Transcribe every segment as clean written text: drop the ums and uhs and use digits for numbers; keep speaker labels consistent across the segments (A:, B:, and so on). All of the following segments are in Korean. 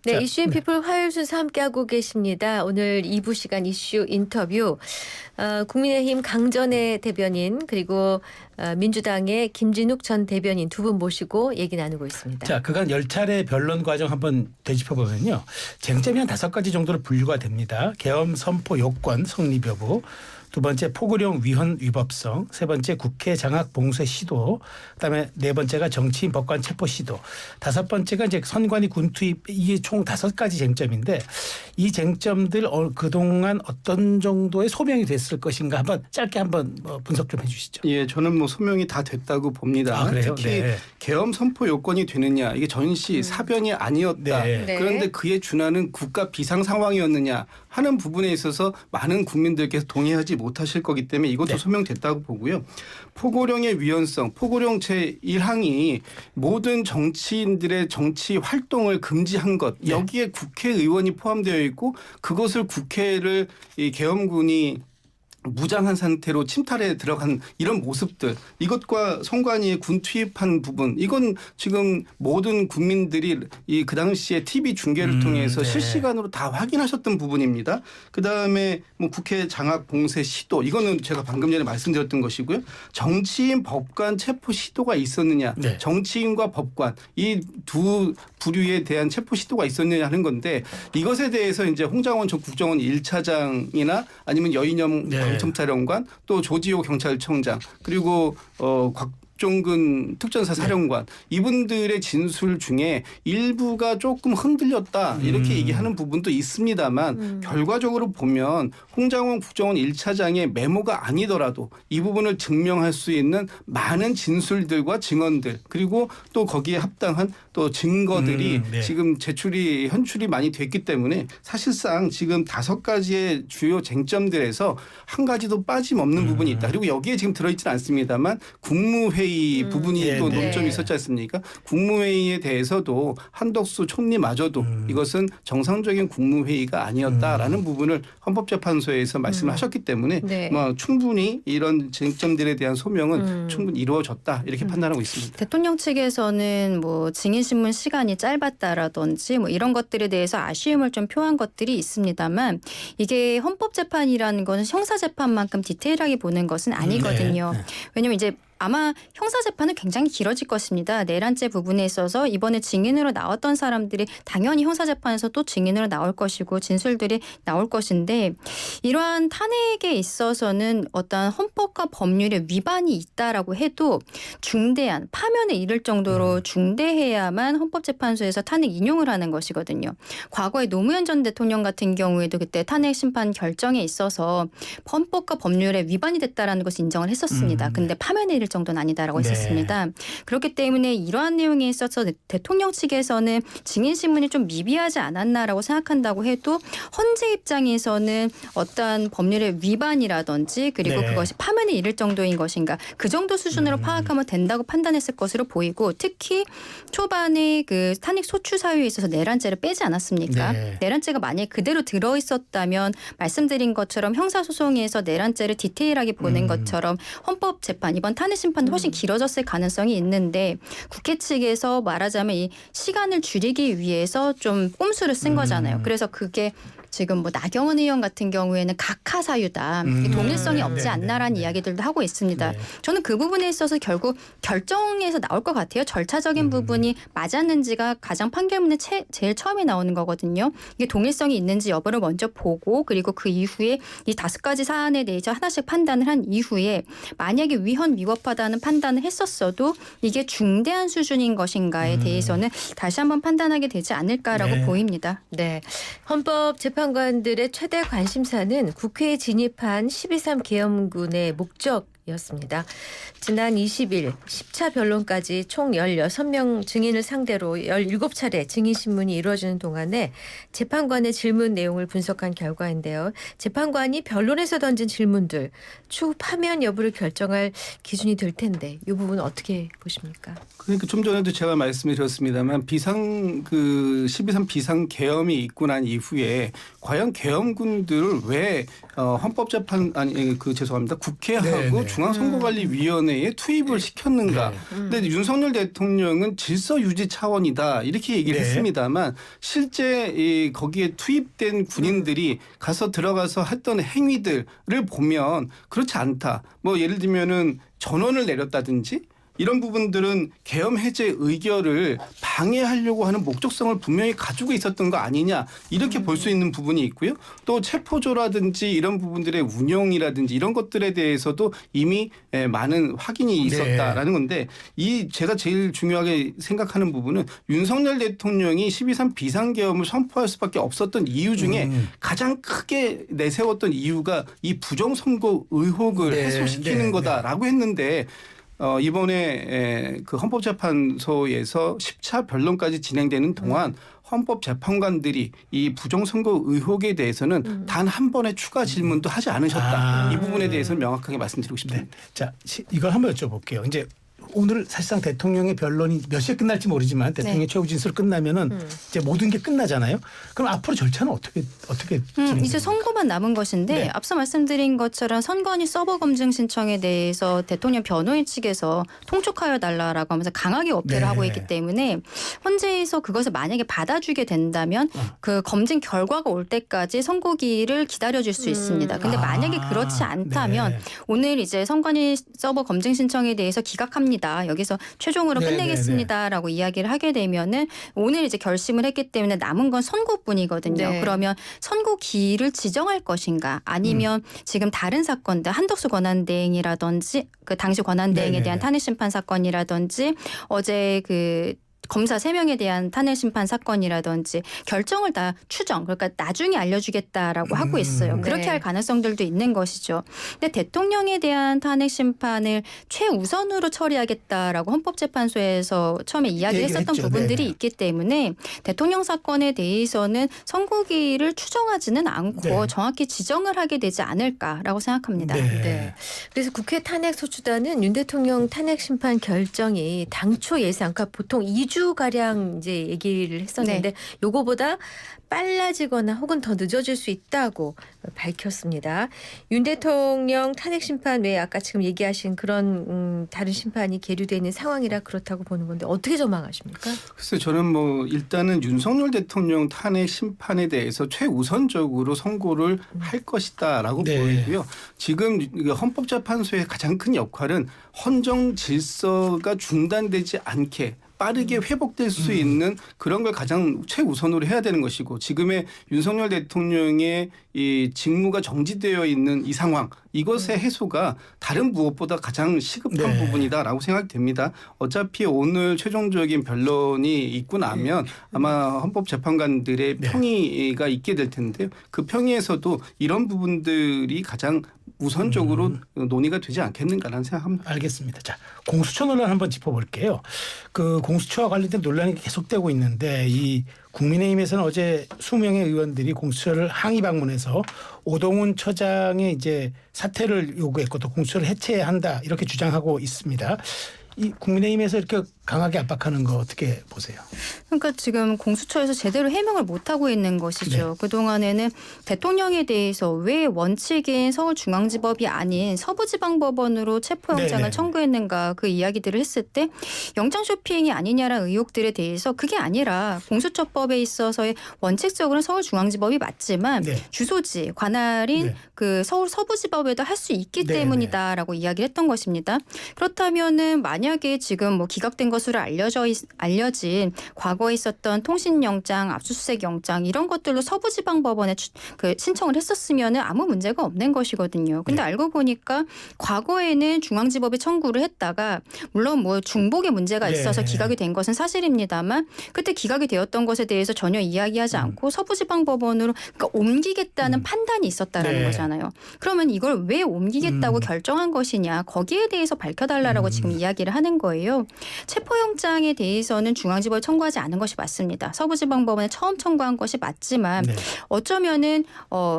A: 네,
B: 자,
A: 이슈 앤 피플 화요일 순서 함께하고 계십니다. 오늘 2부 시간 이슈 인터뷰 국민의힘 강전의 대변인 그리고 민주당의 김진욱 전 대변인 두 분 모시고 얘기 나누고 있습니다.
B: 자, 그간 10차례 변론 과정 한번 되짚어보면요. 쟁점이 한 5가지 정도로 분류가 됩니다. 계엄 선포 요건 성립 여부, 두 번째 포고령 위헌 위법성, 세 번째 국회 장악 봉쇄 시도, 그다음에 네 번째가 정치인 법관 체포 시도, 다섯 번째가 이제 선관위 군 투입, 이게 총 5가지 쟁점인데 이 쟁점들 그동안 어떤 정도의 소명이 됐을 것인가 한번 짧게 한번 분석 좀 해주시죠.
C: 예, 저는 뭐 소명이 다 됐다고 봅니다.
B: 아, 그래요?
C: 특히
B: 네.
C: 계엄 선포 요건이 되느냐, 이게 전시 사변이 아니었다.
B: 네.
A: 네.
C: 그런데 그에 준하는 국가 비상 상황이었느냐 하는 부분에 있어서 많은 국민들께서 동의하지 못하실 거기 때문에 이것도
B: 네.
C: 소명됐다고 보고요. 포고령의 위헌성, 포고령 제1항이 모든 정치인들의 정치 활동을 금지한 것,
B: 네.
C: 여기에 국회의원이 포함되어 있고 그것을 국회를 이 계엄군이 무장한 상태로 침탈에 들어간 이런 모습들, 이것과 선관위의 군 투입한 부분, 이건 지금 모든 국민들이 그 당시에 TV 중계를 통해서
B: 네.
C: 실시간으로 다 확인하셨던 부분입니다. 그다음에 뭐 국회 장악 봉쇄 시도, 이거는 제가 방금 전에 말씀드렸던 것이고요. 정치인 법관 체포 시도가 있었느냐,
B: 네.
C: 정치인과 법관 이 두 부류에 대한 체포 시도가 있었느냐 하는 건데, 이것에 대해서 이제 홍장원 전 국정원 1차장이나 아니면 여인영
B: 네.
C: 경찰청장관, 또 조지호 경찰청장, 그리고 곽종근 특전사 사령관, 이분들의 진술 중에 일부가 조금 흔들렸다 이렇게 얘기하는 부분도 있습니다만 결과적으로 보면 홍장원 국정원 1차장의 메모가 아니더라도 이 부분을 증명할 수 있는 많은 진술들과 증언들, 그리고 또 거기에 합당한 또 증거들이
B: 네.
C: 지금 현출이 많이 됐기 때문에 사실상 지금 5가지의 주요 쟁점들에서 한 가지도 빠짐없는 부분이 있다. 그리고 여기에 지금 들어있지는 않습니다만 국무회의 부분이
B: 네,
C: 또
B: 네.
C: 논점이 있었지 않습니까? 국무회의에 대해서도 한덕수 총리마저도 이것은 정상적인 국무회의가 아니었다라는 부분을 헌법재판소에서 말씀을 하셨기 때문에
A: 네.
C: 뭐 충분히 이런 쟁점들에 대한 소명은 충분히 이루어졌다 이렇게 판단하고 있습니다.
D: 대통령 측에서는 뭐 증인신문 시간이 짧았다라든지 뭐 이런 것들에 대해서 아쉬움을 좀 표한 것들이 있습니다만, 이게 헌법재판이라는 것은 형사재판만큼 디테일하게 보는 것은 아니거든요.
B: 네.
D: 왜냐하면 이제 아마 형사재판은 굉장히 길어질 것입니다. 내란죄 부분에 있어서 이번에 증인으로 나왔던 사람들이 당연히 형사재판에서 또 증인으로 나올 것이고 진술들이 나올 것인데, 이러한 탄핵에 있어서는 어떤 헌법과 법률의 위반이 있다라고 해도 중대한 파면에 이를 정도로 중대해야만 헌법재판소에서 탄핵 인용을 하는 것이거든요. 과거에 노무현 전 대통령 같은 경우에도 그때 탄핵 심판 결정에 있어서 헌법과 법률의 위반이 됐다라는 것을 인정을 했었습니다. 근데 파면에 이를 정도는 아니다라고
B: 네.
D: 했었습니다. 그렇기 때문에 이러한 내용에 있어서 대통령 측에서는 증인신문이 좀 미비하지 않았나라고 생각한다고 해도 헌재 입장에서는 어떠한 법률의 위반이라든지 그리고
B: 네.
D: 그것이 파면에 이를 정도인 것인가, 그 정도 수준으로 파악하면 된다고 판단했을 것으로 보이고, 특히 초반에 그 탄핵 소추 사유에 있어서 내란죄를 빼지 않았습니까?
B: 네.
D: 내란죄가 만약에 그대로 들어있었다면 말씀드린 것처럼 형사소송에서 내란죄를 디테일하게 보는 것처럼 헌법재판, 이번 탄핵 심판도 훨씬 길어졌을 가능성이 있는데, 국회 측에서 말하자면 이 시간을 줄이기 위해서 좀 꼼수를 쓴 거잖아요. 그래서 그게 지금 뭐 나경원 의원 같은 경우에는 각하 사유다, 동일성이 없지 않나라는 이야기들도 하고 있습니다.
B: 네.
D: 저는 그 부분에 있어서 결국 결정에서 나올 것 같아요. 절차적인 부분이 맞았는지가 가장 판결문에 제일 처음에 나오는 거거든요. 이게 동일성이 있는지 여부를 먼저 보고, 그리고 그 이후에 이 5가지 사안에 대해서 하나씩 판단을 한 이후에 만약에 위헌 위법하다는 판단을 했었어도 이게 중대한 수준인 것인가에 대해서는 다시 한번 판단하게 되지 않을까라고
B: 네.
D: 보입니다.
A: 네, 헌법재판관들의 최대 관심사는 국회에 진입한 12.3 계엄군의 목적이었습니다. 지난 20일 10차 변론까지 총 16명 증인을 상대로 17차례 증인신문이 이루어지는 동안에 재판관의 질문 내용을 분석한 결과인데요. 재판관이 변론에서 던진 질문들, 추후 파면 여부를 결정할 기준이 될 텐데 이 부분은 어떻게 보십니까?
C: 그러니까 좀 전에도 제가 말씀을 드렸습니다만 12.3 비상 계엄이 있고 난 이후에 과연 계엄군들을 왜 헌법재판 죄송합니다. 국회하고
B: 네, 네.
C: 중앙선거관리위원회에 투입을 시켰는가. 근데 윤석열 대통령은 질서 유지 차원이다 이렇게 얘기를
B: 네.
C: 했습니다만 실제 거기에 투입된 군인들이 가서 들어가서 했던 행위들을 보면 그렇지 않다. 뭐 예를 들면은 전원을 내렸다든지 이런 부분들은 계엄 해제 의결을 방해하려고 하는 목적성을 분명히 가지고 있었던 거 아니냐 이렇게 볼 수 있는 부분이 있고요. 또 체포조라든지 이런 부분들의 운영이라든지 이런 것들에 대해서도 이미 많은 확인이 있었다라는 건데 이 제가 제일 중요하게 생각하는 부분은 윤석열 대통령이 12.3 비상계엄을 선포할 수밖에 없었던 이유 중에 가장 크게 내세웠던 이유가 이 부정선거 의혹을 해소시키는 거다라고 했는데 이번에 그 헌법재판소에서 10차 변론까지 진행되는 동안 헌법재판관들이 이 부정선거 의혹에 대해서는 단 한 번의 추가 질문도 하지 않으셨다. 이 부분에 대해서는 명확하게 말씀드리고 싶습니다.
B: 네. 자, 이걸 한번 여쭤볼게요. 이제 오늘 사실상 대통령의 변론이 몇 시에 끝날지 모르지만 대통령의 최후 진술 끝나면은 이제 모든 게 끝나잖아요. 그럼 앞으로 절차는 어떻게
D: 이제 선고만 남은 것인데
B: 네.
D: 앞서 말씀드린 것처럼 선관위 서버 검증 신청에 대해서 대통령 변호인 측에서 통촉하여 달라라고 하면서 강하게 어필을
B: 네.
D: 하고 있기 때문에 헌재에서 그것을 만약에 받아주게 된다면 그 검증 결과가 올 때까지 선고기를 기다려줄 수 있습니다. 근데 만약에 그렇지 않다면 오늘 이제 선관위 서버 검증 신청에 대해서 기각합니다. 여기서 최종으로 끝내겠습니다라고 이야기를 하게 되면은 오늘 이제 결심을 했기 때문에 남은 건 선고뿐이거든요.
A: 네.
D: 그러면 선고기일을 지정할 것인가 아니면 지금 다른 사건들 한덕수 권한대행이라든지 그 당시 권한대행에 대한 탄핵심판 사건이라든지 어제 그 검사 3명에 대한 탄핵심판 사건이라든지 결정을 다 추정 그러니까 나중에 알려주겠다라고 하고 있어요. 그렇게
A: 네.
D: 할 가능성들도 있는 것이죠. 근데 대통령에 대한 탄핵심판을 최우선으로 처리하겠다라고 헌법재판소에서 처음에 이야기를 했었던
B: 했죠.
D: 부분들이
B: 네네.
D: 있기 때문에 대통령 사건에 대해서는 선고기를 추정하지는 않고 정확히 지정을 하게 되지 않을까라고 생각합니다.
A: 네. 그래서 국회 탄핵소추단은 윤 대통령 탄핵심판 결정이 당초 예상, 그러니까 보통 2주 가량 이제 얘기를 했었는데 요거보다 빨라지거나 혹은 더 늦어질 수 있다고 밝혔습니다. 윤 대통령 탄핵심판 외에 아까 지금 얘기하신 그런 다른 심판이 계류되어 있는 상황이라 그렇다고 보는 건데 어떻게 전망하십니까?
C: 글쎄 저는 뭐 일단은 윤석열 대통령 탄핵 심판에 대해서 최우선적으로 선고를 할 것이다라고 보이고요. 지금 헌법재판소의 가장 큰 역할은 헌정 질서가 중단되지 않게 빠르게 회복될 수 있는 그런 걸 가장 최우선으로 해야 되는 것이고 지금의 윤석열 대통령의 이 직무가 정지되어 있는 이 상황 이것의 해소가 다른 무엇보다 가장 시급한 부분이다라고 생각됩니다. 어차피 오늘 최종적인 변론이 있고 나면 아마 헌법재판관들의 평의가 있게 될 텐데요. 그 평의에서도 이런 부분들이 가장 우선적으로 논의가 되지 않겠는가라는 생각합니다.
B: 알겠습니다. 자, 공수처 논란 한번 짚어볼게요. 그 공수처와 관련된 논란이 계속되고 있는데 이 국민의힘에서는 어제 20명의 의원들이 공수처를 항의 방문해서 오동훈 처장의 이제 사퇴를 요구했고 또 공수처를 해체해야 한다 이렇게 주장하고 있습니다. 이 국민의힘에서 이렇게 강하게 압박하는 거 어떻게 보세요?
D: 그러니까 지금 공수처에서 제대로 해명을 못하고 있는 것이죠. 그동안에는 대통령에 대해서 왜 원칙인 서울중앙지법이 아닌 서부지방법원으로 체포영장을 청구했는가 그 이야기들을 했을 때 영장 쇼핑이 아니냐라는 의혹들에 대해서 그게 아니라 공수처법에 있어서의 원칙적으로는 서울중앙지법이 맞지만 주소지 관할인 그 서울 서부지법에도 할 수 있기 때문이다라고 이야기를 했던 것입니다. 그렇다면은 만약에 지금 뭐 기각된 것으로 알려진 과거에 있었던 통신영장, 압수수색영장 이런 것들로 서부지방법원에 그 신청을 했었으면은 아무 문제가 없는 것이거든요. 근데 알고 보니까 과거에는 중앙지법에 청구를 했다가 물론 뭐 중복의 문제가 있어서 기각이 된 것은 사실입니다만 그때 기각이 되었던 것에 대해서 전혀 이야기하지 않고 서부지방법원으로 그러니까 옮기겠다는 판단이 있었다라는 거잖아요. 그러면 이걸 왜 옮기겠다고 결정한 것이냐 거기에 대해서 밝혀달라고 지금 이야기를 하는 거예요. 체포 체포영장에 대해서는 중앙지법에 청구하지 않은 것이 맞습니다. 서부지방법원에 처음 청구한 것이 맞지만
B: 네.
D: 어쩌면은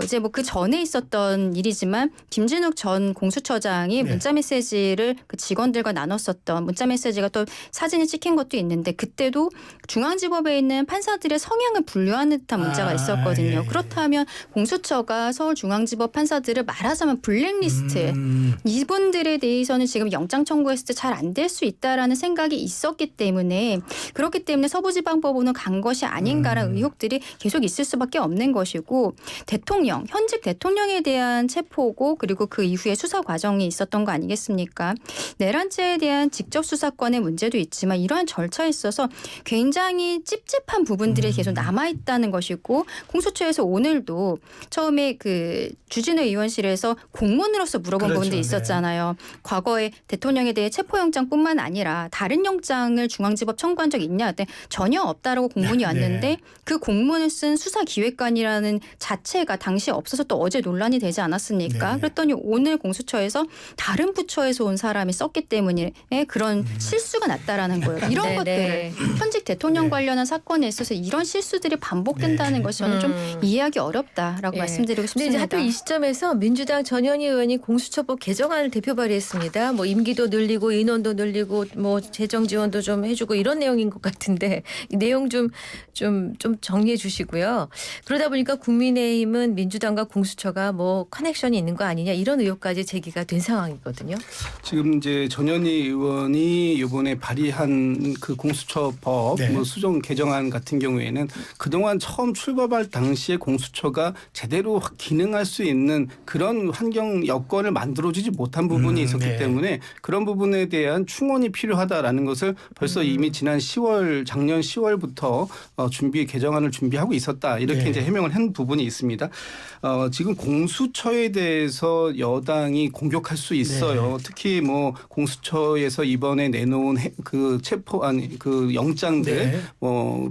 D: 이제 뭐 그 전에 있었던 일이지만 김진욱 전 공수처장이
B: 네.
D: 문자 메시지를 그 직원들과 나눴었던 문자 메시지가 또 사진이 찍힌 것도 있는데 그때도 중앙지법에 있는 판사들의 성향을 분류하는 듯한 문자가 있었거든요.
B: 예.
D: 그렇다면 공수처가 서울중앙지법 판사들을 말하자면 블랙리스트 이분들에 대해서는 지금 영장 청구했을 때 잘 안 될 수 있다라는 생각이 있었기 때문에 그렇기 때문에 서부지방법원은 간 것이 아닌가라는 의혹들이 계속 있을 수밖에 없는 것이고 대통령 현직 대통령에 대한 체포고 그리고 그 이후에 수사 과정이 있었던 거 아니겠습니까? 내란죄에 대한 직접 수사권의 문제도 있지만 이러한 절차에 있어서 굉장히 찝찝한 부분들이 계속 남아 있다는 것이고 공수처에서 오늘도 처음에 그 주진우 의원실에서 공문으로서 물어본
B: 그렇죠.
D: 부분도 있었잖아요. 과거에 대통령에 대해 체포영장뿐만 아니라 다른 영장을 중앙지법 청구한 적이 있냐? 그때 전혀 없다라고 공문이
B: 네.
D: 왔는데 그 공문을 쓴 수사기획관이라는 자체가 당시에 없어서 또 어제 논란이 되지 않았습니까?
B: 네.
D: 그랬더니 오늘 공수처에서 다른 부처에서 온 사람이 썼기 때문에 그런 실수가 났다라는 거예요. 이런
A: 네,
D: 것들을
A: 네.
D: 현직 대통령
B: 네.
D: 관련한 사건에 있어서 이런 실수들이 반복된다는
B: 네.
D: 것이 저는 좀 이해하기 어렵다라고
A: 예.
D: 말씀드리고
A: 근데
D: 싶습니다.
A: 이제 하필 이 시점에서 민주당 전현희 의원이 공수처법 개정안을 대표 발의했습니다. 뭐 임기도 늘리고 인원도 늘리고 뭐 재정 지원도 좀 해주고 이런 내용인 것 같은데 이 내용 좀 정리해 주시고요. 그러다 보니까 국민의힘은 민주당과 공수처가 뭐 커넥션이 있는 거 아니냐 이런 의혹까지 제기가 된 상황이거든요.
C: 지금 이제 전현희 의원이 이번에 발의한 그 공수처법
B: 네.
C: 뭐 수정 개정안 같은 경우에는 그동안 처음 출범할 당시에 공수처가 제대로 기능할 수 있는 그런 환경 여건을 만들어주지 못한 부분이 있었기
B: 네.
C: 때문에 그런 부분에 대한 충원이 필요하다라는 것을 벌써 이미 지난 작년 10월부터 준비 개정안을 준비하고 있었다 이렇게
B: 네.
C: 이제 해명을 한 부분이 있습니다. 지금 공수처에 대해서 여당이 공격할 수 있어요.
B: 네.
C: 특히 뭐 공수처에서 이번에 내놓은 그 영장들
B: 네.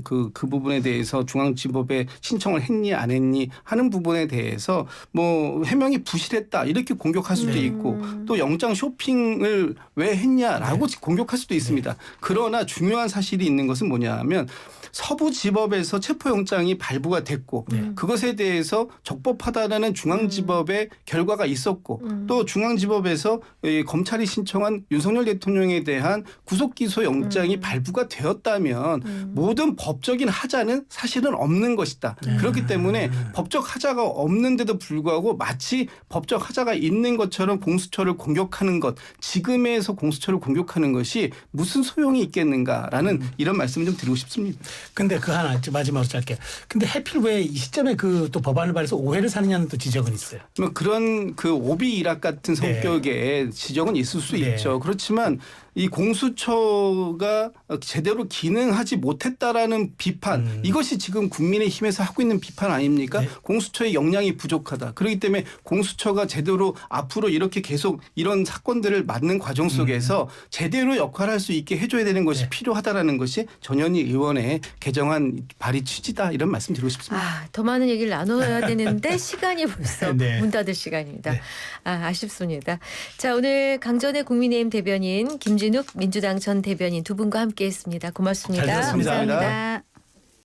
C: 그 부분에 대해서 중앙지법에 신청을 했니 안 했니 하는 부분에 대해서 뭐 해명이 부실했다 이렇게 공격할 수도 있고 또 영장 쇼핑을 왜 했냐라고 공격할 수도 있습니다. 그러나 중요한 사실이 있는 것은 뭐냐하면 서부지법에서 체포영장이 발부가 됐고 그것에 대해서 적법하다라는 중앙지법의 결과가 있었고 또 중앙지법에서 검찰이 신청한 윤석열 대통령에 대한 구속기소 영장이 발부가 되었다면 모든 법적인 하자는 사실은 없는 것이다. 그렇기 때문에 법적 하자가 없는데도 불구하고 마치 법적 하자가 있는 것처럼 공수처를 공격하는 것 지금에서 공수처를 공격하는 것이 무슨 소용이 있겠는가라는 이런 말씀을 좀 드리고 싶습니다.
B: 근데 그 하나 마지막으로 짧게. 근데 하필 왜 이 시점에 그 또 법안을 발해서 오해를 사느냐는 또 지적은 있어요.
C: 그런 그 오비 일학 같은
B: 네.
C: 성격의 지적은 있을 수
B: 네.
C: 있죠. 그렇지만 이 공수처가 제대로 기능하지 못했다라는 비판 이것이 지금 국민의힘에서 하고 있는 비판 아닙니까?
B: 네.
C: 공수처의 역량이 부족하다. 그렇기 때문에 공수처가 제대로 앞으로 이렇게 계속 이런 사건들을 맡는 과정 속에서 제대로 역할할 수 있게 해줘야 되는 것이
B: 네.
C: 필요하다라는 것이 전현희 의원의 개정안 발의 취지다 이런 말씀 드리고 싶습니다.
A: 더 많은 얘기를 나눠야 되는데 시간이 벌써
B: 네.
A: 문 닫을 시간입니다.
B: 네.
A: 아쉽습니다. 자, 오늘 강전의 국민의힘 대변인 김진욱 민주당 전 대변인 두 분과 함께했습니다. 고맙습니다.
B: 잘 들었습니다.
A: 감사합니다.